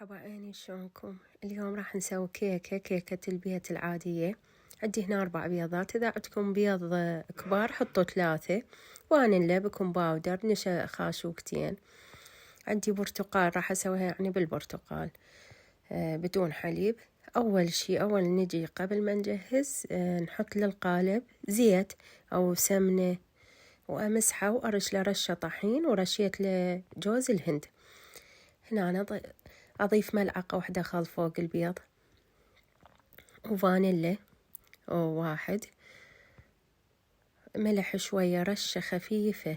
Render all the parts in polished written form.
مرحبا عيني، شلونكم؟ اليوم راح نسوي كيكة البيت العادية. عندي هنا 4 بيضات. إذا عندكم بيض كبار حطوا 3، فانيلا، بيكنج باودر، نشا خاشوقتين. عندي برتقال، راح أسويها يعني بالبرتقال بدون حليب. أول نجي قبل ما نجهز نحط للقالب زيت أو سمنة وأمسحه وأرش له رشة طحين ورشيت له جوز الهند. هنا أنا أضيف ملعقة واحدة خل فوق البيض، وفانيلا 1، ملح شوية، رشة خفيفة،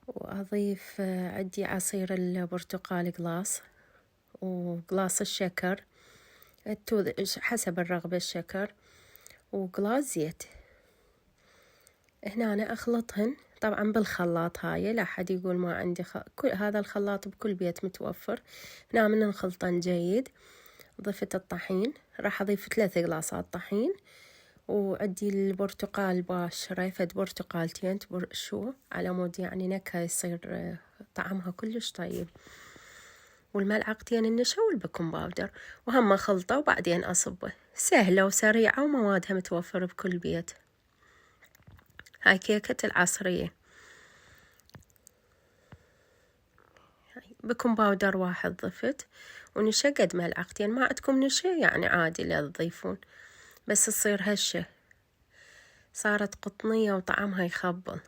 وأضيف عندي عصير البرتقال قلاص، وقلاص الشكر حسب الرغبة الشكر، وقلاص زيت. هنا أنا أخلطهن طبعا بالخلاط. هاي لا أحد يقول ما عندي كل هذا الخلاط بكل بيت متوفر. هنا من نخلطن جيد. ضفت الطحين، راح أضيف 3 قلاصات طحين، وعندي البرتقال باشرة، فد برتقالتين تبرشوه على مود يعني نكهة يصير طعمها كلش طيب، والملعقتين النشا والبيكنج باودر، وهم خلطة وبعدين أصبه. سهلة وسريعة وموادها متوفرة بكل بيت. هاي كيكة العصرية. بيكنج باودر 1 ضفت، ونشا قد ملعقتين. ما عندكم نشا يعني عادي لا تضيفون، بس تصير هشة، صارت قطنية وطعمها يخبل.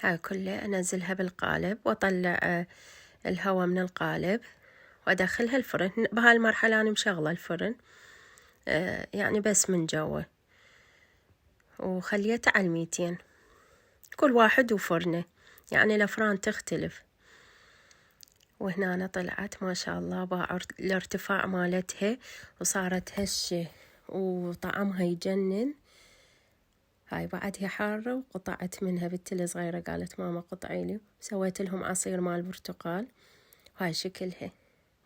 هاي كلها أنزلها بالقالب وأطلع الهواء من القالب وأدخلها الفرن. بهالمرحلة أنا مشغلة الفرن يعني بس من جوا، وخليته على 200. كل واحد وفرنه، يعني الأفران تختلف. وهنا أنا طلعت ما شاء الله باعر الارتفاع مالتها، وصارت هشة وطعمها يجنن. هاي بعدها حارة وقطعت منها بنتي الصغيرة، قالت ماما قطعي لي، سويت لهم عصير مال برتقال. هاي شكلها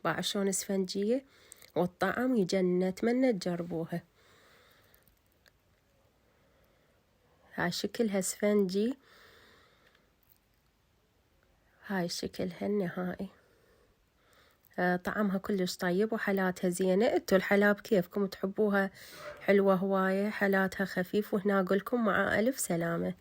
باع شلون اسفنجية، والطعم يجنن، أتمنى تجربوها. هاي شكلها اسفنجي، هاي شكلها النهائي. طعمها كلش طيب وحلاتها زينة. انتو الحلاب كيفكم تحبوها حلوة هواية، حلاتها خفيف. وهنا أقولكم مع ألف سلامة.